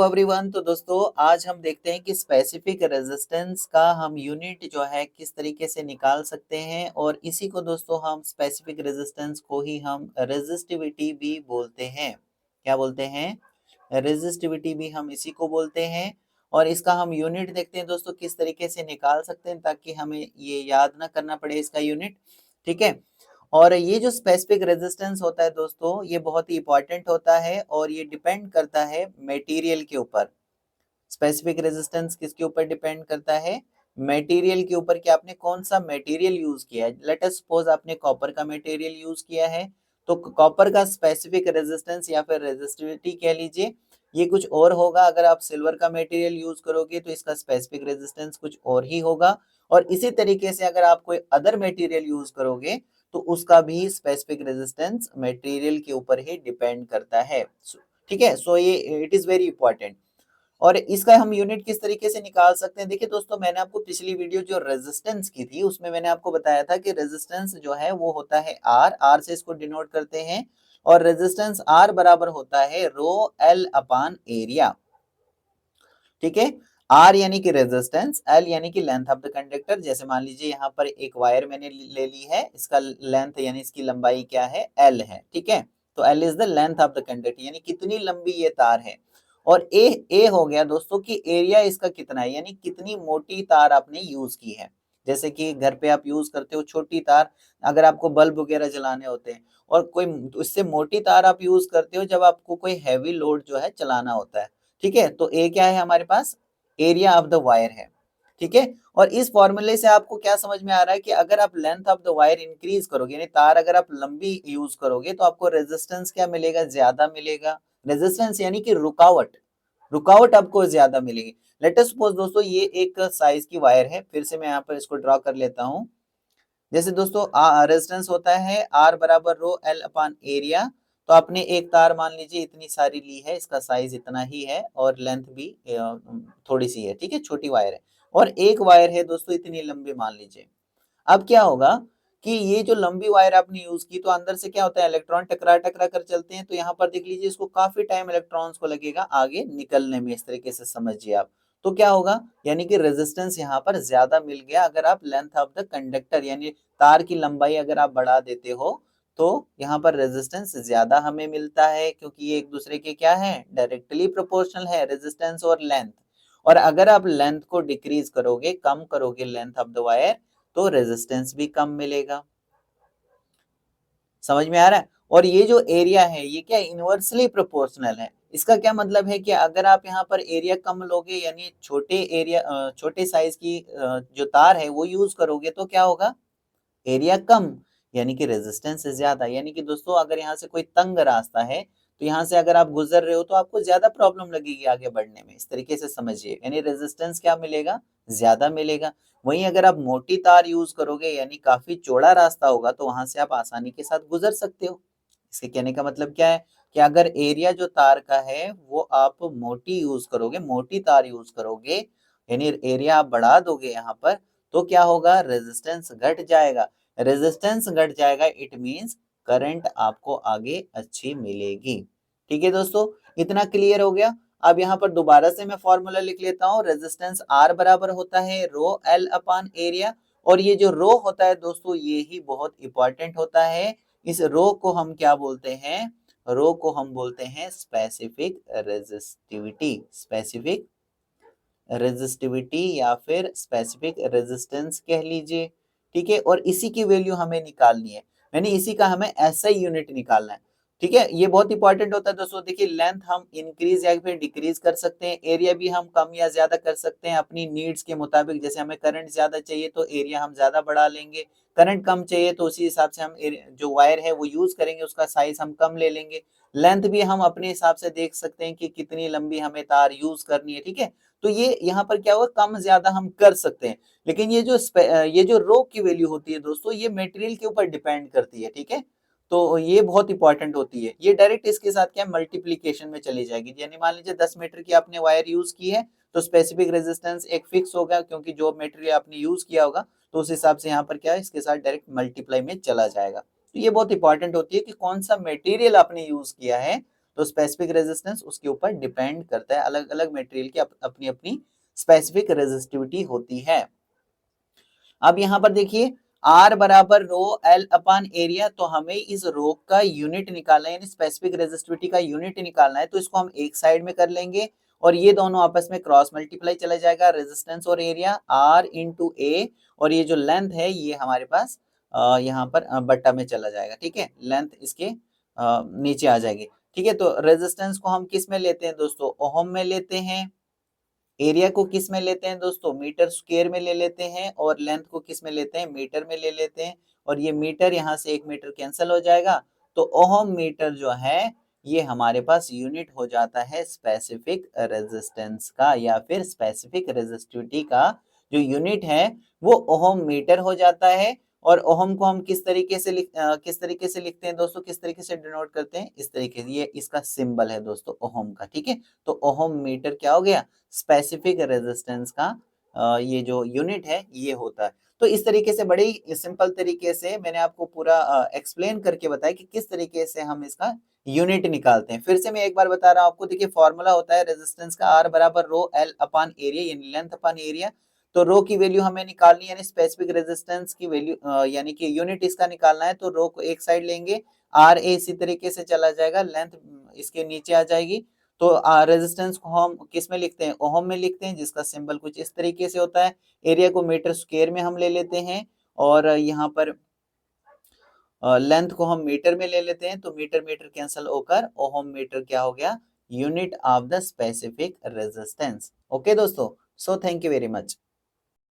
Everyone. तो दोस्तों आज हम देखते हैं कि स्पेसिफिक रेजिस्टेंस का हम यूनिट जो है किस तरीके से निकाल सकते हैं, और इसी को दोस्तों हम स्पेसिफिक रेजिस्टेंस को ही हम रेजिस्टिविटी भी बोलते हैं। क्या बोलते हैं? रेजिस्टिविटी भी हम इसी को बोलते हैं। और इसका हम यूनिट देखते हैं दोस्तों किस तरीके से निकाल सकते हैं, ताकि हमें ये याद ना करना पड़े इसका यूनिट। ठीक है। और ये जो स्पेसिफिक रेजिस्टेंस होता है दोस्तों, ये बहुत ही इंपॉर्टेंट होता है और ये डिपेंड करता है मटेरियल के ऊपर। स्पेसिफिक रेजिस्टेंस किसके ऊपर डिपेंड करता है? मटेरियल के ऊपर, कि आपने कौन सा मटेरियल यूज किया है। लेट अस सपोज आपने कॉपर का मटेरियल यूज किया है, तो कॉपर का स्पेसिफिक रेजिस्टेंस या फिर रेजिस्टिविटी कह लीजिए, ये कुछ और होगा। अगर आप सिल्वर का मटेरियल यूज करोगे तो इसका स्पेसिफिक रेजिस्टेंस कुछ और ही होगा। और इसी तरीके से अगर आप कोई अदर मटेरियल यूज करोगे तो उसका भी स्पेसिफिक रेजिस्टेंस मटेरियल के ऊपर ही डिपेंड करता है। ठीक है। सो ये इट इज वेरी इंपॉर्टेंट। और इसका हम यूनिट किस तरीके से निकाल सकते हैं? देखिए दोस्तों, मैंने आपको पिछली वीडियो जो रेजिस्टेंस की थी उसमें मैंने आपको बताया था कि रेजिस्टेंस जो है वो होता है आर। आर से इसको डिनोट करते हैं, और रेजिस्टेंस आर बराबर होता है रो एल अपान एरिया। ठीक है। आर यानी कि रेजिस्टेंस, एल यानी कि लेंथ ऑफ द कंडक्टर। जैसे मान लीजिए यहाँ पर एक वायर मैंने ले ली है, इसका लेंथ यानी इसकी लंबाई क्या है? एल है। ठीक है। तो L is the length of the conductor, यानी कितनी लंबी ये तार है। और ए हो गया दोस्तों कि एरिया इसका कितना है, यानी कितनी मोटी तार आपने यूज की है। जैसे कि घर पे आप यूज करते हो छोटी तार, अगर आपको बल्ब वगैरह जलाने होते हैं, और कोई उससे मोटी तार आप यूज करते हो जब आपको कोई हैवी लोड जो है चलाना होता है। ठीक है। तो ए क्या है हमारे पास? एरिया ऑफ द वायर है। ठीक है। और इस फॉर्मूले से आपको क्या समझ में आ रहा है कि अगर आप length of the wire increase करोगे, यानी तार अगर आप लंबी यूज करोगे, तो आपको रेजिस्टेंस क्या मिलेगा? ज्यादा मिलेगा। रेजिस्टेंस यानी कि रुकावट, रुकावट आपको ज्यादा मिलेगी। लेट अस सपोज दोस्तों ये एक साइज की वायर है, फिर से मैं यहाँ पर इसको ड्रॉ कर लेता हूँ। जैसे दोस्तों रेजिस्टेंस होता है आर बराबर रो एल अपान एरिया। तो आपने एक तार मान लीजिए इतनी सारी ली है, इसका साइज इतना ही है और लेंथ भी थोड़ी सी है। ठीक है, छोटी वायर है। और एक वायर है दोस्तों इतनी लंबी मान लीजिए। अब क्या होगा कि ये जो लंबी वायर आपने यूज की, तो अंदर से क्या होता है, इलेक्ट्रॉन टकरा टकरा कर चलते हैं। तो यहाँ पर देख लीजिए, इसको काफी टाइम इलेक्ट्रॉन्स को लगेगा आगे निकलने में। इस तरीके से समझिए आप। तो क्या होगा, यानी कि रेजिस्टेंस यहाँ पर ज्यादा मिल गया। अगर आप लेंथ ऑफ द कंडक्टर यानी तार की लंबाई अगर आप बढ़ा देते हो, तो यहाँ पर रेजिस्टेंस ज्यादा हमें मिलता है, क्योंकि ये एक दूसरे के क्या है, डायरेक्टली प्रोपोर्शनल है, रेजिस्टेंस और लेंथ। और अगर आप लेंथ को डिक्रीज करोगे, कम करोगे लेंथ ऑफ द वायर, तो रेजिस्टेंस भी कम मिलेगा। समझ में आ रहा है? और ये जो एरिया है ये क्या, इनवर्सली प्रोपोर्शनल है। इसका क्या मतलब है कि अगर आप यहाँ पर एरिया कम लोगे, यानी छोटे साइज की जो तार है वो यूज करोगे, तो क्या होगा, एरिया कम, यानी कि रेजिस्टेंस ज्यादा। यानी कि दोस्तों अगर यहाँ से कोई तंग रास्ता है, तो यहाँ से अगर आप गुजर रहे हो तो आपको ज्यादा प्रॉब्लम लगेगी आगे बढ़ने में। इस तरीके से समझिए, यानी रेजिस्टेंस क्या मिलेगा, ज्यादा मिलेगा। वहीं अगर आप मोटी तार यूज करोगे, यानी काफी चौड़ा रास्ता होगा, तो वहां से आप आसानी के साथ गुजर सकते हो। इसके कहने का मतलब क्या है कि अगर एरिया जो तार का है वो आप मोटी यूज करोगे, मोटी तार यूज करोगे, यानी एरिया आप बढ़ा दोगे यहाँ पर, तो क्या होगा, रेजिस्टेंस घट जाएगा। रेजिस्टेंस घट जाएगा, इट मींस करंट आपको आगे अच्छी मिलेगी। ठीक है दोस्तों, इतना क्लियर हो गया। अब यहाँ पर दोबारा से मैं फॉर्मूला लिख लेता हूँ। रेजिस्टेंस आर बराबर होता है रो एल अपान एरिया। और ये जो रो होता है दोस्तों, ये ही बहुत इंपॉर्टेंट होता है। इस रो को हम क्या बोलते हैं? रो को हम बोलते हैं स्पेसिफिक रेजिस्टिविटी। स्पेसिफिक रेजिस्टिविटी या फिर स्पेसिफिक रेजिस्टेंस कह लीजिए। ठीक है। और इसी की वैल्यू हमें निकालनी है, यानी इसी का हमें एसआई यूनिट निकालना है। ठीक है। ये बहुत इंपॉर्टेंट होता है दोस्तों। देखिए, लेंथ हम इंक्रीज या फिर डिक्रीज कर सकते हैं, एरिया भी हम कम या ज्यादा कर सकते हैं अपनी नीड्स के मुताबिक। जैसे हमें करंट ज्यादा चाहिए तो एरिया हम ज्यादा बढ़ा लेंगे, करंट कम चाहिए तो उसी हिसाब से हम जो वायर है वो यूज करेंगे, उसका साइज हम कम ले लेंगे। लेंथ भी हम अपने हिसाब से देख सकते हैं कि कितनी लंबी हमें तार यूज करनी है। ठीक है। तो ये यहाँ पर क्या होगा, कम ज्यादा हम कर सकते हैं। लेकिन ये जो रो की वैल्यू होती है दोस्तों, ये मटेरियल के ऊपर डिपेंड करती है। ठीक है। तो ये बहुत इंपॉर्टेंट होती है। ये डायरेक्ट इसके साथ क्या मल्टीप्लीकेशन में चली जाएगी। यानी मान लीजिए 10 मीटर की आपने वायर यूज की है, तो स्पेसिफिक रेजिस्टेंस एक फिक्स होगा, क्योंकि जो मटेरियल आपने यूज किया होगा, तो उस हिसाब से यहाँ पर क्या है, इसके साथ डायरेक्ट मल्टीप्लाई में चला जाएगा। तो ये बहुत इंपॉर्टेंट होती है कि कौन सा मटेरियल आपने यूज किया है, तो स्पेसिफिक रेजिस्टेंस उसके ऊपर डिपेंड करता है। अलग अलग मटेरियल की अपनी अपनी स्पेसिफिक रेजिस्टिविटी होती है। अब यहाँ पर देखिए R बराबर रो L अपान एरिया, तो हमें इस रो का यूनिट निकालना है, यानी स्पेसिफिक रेजिस्टिविटी का यूनिट निकालना है। तो इसको हम एक साइड में कर लेंगे और ये दोनों आपस में क्रॉस मल्टीप्लाई चला जाएगा, रेजिस्टेंस और एरिया R इंटू ए, और ये जो लेंथ है ये हमारे पास यहाँ पर बट्टा में चला जाएगा। ठीक है, लेंथ इसके नीचे आ जाएगी। ठीक है, तो रेजिस्टेंस को हम किस में लेते हैं दोस्तों, ओहम में लेते हैं। एरिया को किस में लेते हैं दोस्तों, मीटर स्क्वायर में ले लेते हैं। और लेंथ को किस में लेते हैं, मीटर में ले लेते हैं। और ये मीटर यहाँ से एक मीटर कैंसिल हो जाएगा, तो ओहम मीटर जो है ये हमारे पास यूनिट हो जाता है स्पेसिफिक रेजिस्टेंस का, या फिर स्पेसिफिक रेजिस्टिविटी का जो यूनिट है वो ओहम मीटर हो जाता है। और ओहम को हम किस तरीके से लिखते हैं दोस्तों, किस तरीके से डिनोट करते हैं, इस तरीके से, ये इसका सिंबल है दोस्तों ओहम का। ठीक है, तो ओहम मीटर क्या हो गया, स्पेसिफिक रेजिस्टेंस का ये जो यूनिट है ये होता है। तो इस तरीके से बड़े ही सिंपल तरीके से मैंने आपको पूरा एक्सप्लेन करके बताया कि किस तरीके से हम इसका यूनिट निकालते हैं। फिर से मैं एक बार बता रहा हूं आपको, देखिए फॉर्मूला होता है रेजिस्टेंस का R बराबर रो L अपान एरिया, यानी लेंथ अपान एरिया। तो रो की वैल्यू हमें निकालनी है, यानी स्पेसिफिक रेजिस्टेंस की वैल्यू यानी कि यूनिट इसका निकालना है। तो रो को एक साइड लेंगे, R A इसी तरीके से चला जाएगा, लेंथ इसके नीचे आ जाएगी। तो रेजिस्टेंस को हम किस में लिखते हैं, ओहम में लिखते हैं, जिसका सिंबल कुछ इस तरीके से होता है। एरिया को मीटर स्क्वायर में हम ले लेते हैं, और यहाँ पर लेंथ को हम मीटर में ले लेते हैं। तो मीटर मीटर कैंसिल होकर ओहम मीटर क्या हो गया, unit of the specific resistance. Okay दोस्तों, so thank you very much.